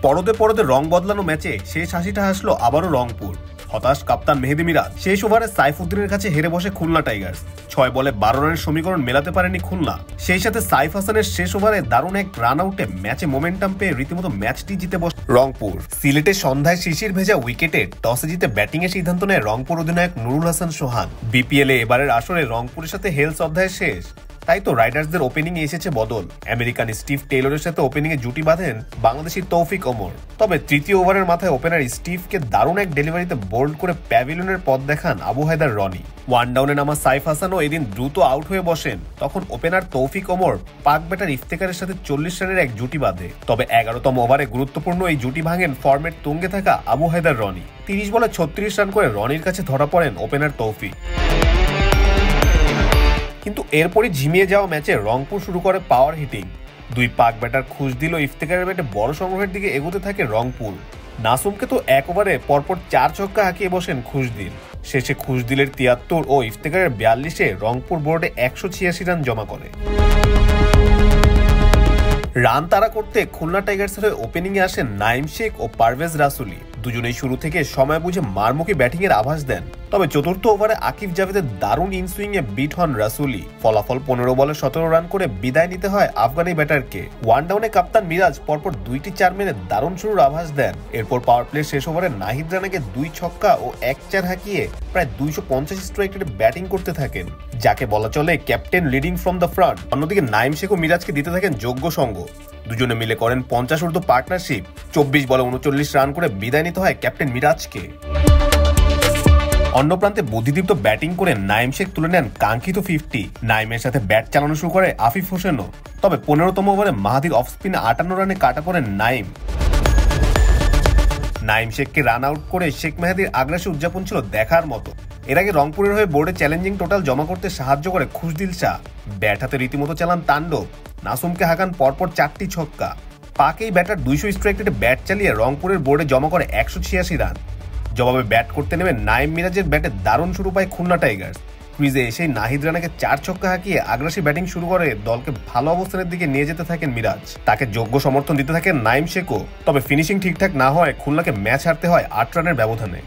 পরদে পরদে রং বদলানো ম্যাচে শেষ হাসিটা হাসলো আবারও রংপুর। হতাশ কাপ্তান মেহেদী মিরাজ। শেষ ওভারে সাইফুদ্দিনের কাছে হেরে বসে খুলনা টাইগার্স। 6 বলে 12 রানের সমীকরণ মেলাতে পারেনি খুলনা। সেই সাথে সাইফ হাসানের শেষ ওভারে দারুণ এক রান আউটে ম্যাচে মোমেন্টাম পেয়ে রীতিমতো ম্যাচটি জিতে বসে রংপুর। সিলেটে সন্ধ্যায় শিশির ভেজা উইকেটে টসে জিতে ব্যাটিং এর সিদ্ধান্ত নেয় রংপুর অধিনায়ক নুরুল হাসান সোহান। বিপিএল এ এবারের আসরে রংপুরের সাথে হেলস অধ্যায় শেষ, তাই তো রাইডার্সদের ওপেনিং এ এসেছে বদল। আমেরিকান স্টিভ টেইলরের সাথে ওপেনিং এ জুটি বাঁধেন বাংলাদেশি তৌফিক ওমর। তবে তৃতীয় ওভারের মাথায় ওপেনার স্টিভকে দারুণ এক ডেলিভারিতে বোল্ড করে প্যাভিলিয়নের পথ দেখান আবু হায়দার রনি। ওয়ান ডাউনে নামা সাইফ হাসানও এদিন দ্রুত আউট হয়ে বসেন। তখন ওপেনার তৌফিক ওমর পাক ব্যাটার ইফতেখারের সাথে 40 রানের এক জুটি বাঁধে। তবে 11তম ওভারে গুরুত্বপূর্ণ এই জুটি ভাঙেন ফর্মেট তুঙ্গে থাকা আবু হায়দার রনি। 30 বলে 36 রান করে রনির কাছে ধরা পড়েন ওপেনার তৌফিক। কিন্তু এরপরই ঝিমিয়ে যাওয়া ম্যাচে রংপুর শুরু করে পাওয়ার হিটিং। দুই পাক ব্যাটার খুঁজ দিল ইফতেখারের ব্যাটে বড় সংগ্রহের দিকে এগোতে থাকে রংপুর। নাসুমকে তো এক ওভারে পরপর 4 ছক্কা হাঁকিয়ে বসেন খুশদিল। শেষে খুশদিলের 73 ও ইফতেখারের 42-এ রংপুর বোর্ডে 186 রান জমা করে। রান তাড়া করতে খুলনা টাইগার্সের হয়ে ওপেনিং এ আসেন নাইম শেখ ও পারভেজ রাসুলি। দুজনেই শুরু থেকে সময় বুঝে মারমুখী ব্যাটিং এর আভাস দেন। তবে চতুর্থ ওভারে আকিব জাভেদের দারুণ ইনসুইং এ বিট হন রাসুলি। ফলাফল 15 বলে 17 রান করে বিদায় নিতে হয় আফগানি ব্যাটারকে। ওয়ান ডাউনে কাপ্তান মিরাজ পরপর 2টি 4 মেরে দারুণ শুরুর আভাস দেন। এরপর পাওয়ার প্লে শেষ ওভারে নাহিদ রানাকে 2 ছক্কা ও 1 4 হাঁকিয়ে প্রায় 250 স্ট্রাইক রেটে ব্যাটিং করতে থাকেন, যাকে বলা চলে captain leading from the front. অন্যদিকে নাইম শেখ ও মিরাজকে দিতে থাকেন যোগ্য সঙ্গ। দুজনে মিলে করেন 50 ঊর্ধ্ব পার্টনারশিপ। 24 বলে 39 রান করে বিদায় নিতে হয় ক্যাপ্টেন মিরাজকে। অন্য প্রান্তে বুদ্ধিদীপ্ত ব্যাটিং করে নাইম শেখ তুলে নেন কাঙ্ক্ষিত 50। নাইমের সাথে ব্যাট চালানো শুরু করে আফিফ হোসেনও। তবে 15তম ওভারে মাহাদির অফ স্পিনে 58 রানে কাটা পড়েন নাইম শেখকে রান আউট করে শেখ মেহেদীর আগ্রাসী উদযাপন ছিল দেখার মতো। এর আগে রংপুরের হয়ে বোর্ডে চ্যালেঞ্জিং টোটাল জমা করতে সাহায্য করে খুশদিল শাহ। ব্যাট হাতে রীতিমতো চালান তাণ্ডব। নাসুমকে হাঁকান পরপর 4টি ছক্কা। পাকেই ব্যাটার 200 স্ট্রাইক রেটে ব্যাট চালিয়ে রংপুরের বোর্ডে জমা করে 186 রান। জবাবে ব্যাট করতে নেমে নাইম মিরাজের ব্যাটে দারুণ শুরু পায় খুলনা টাইগার্স। ক্রিজে এসেই নাহিদ রানাকে 4 ছক্কা হাঁকিয়ে আগ্রাসী ব্যাটিং শুরু করে দলকে ভালো অবস্থানের দিকে নিয়ে যেতে থাকেন মিরাজ। তাকে যোগ্য সমর্থন দিতে থাকেন নাইম শেখও। তবে ফিনিশিং ঠিকঠাক না হয় খুলনাকে ম্যাচ হারতে হয় 8 রানের ব্যবধানে।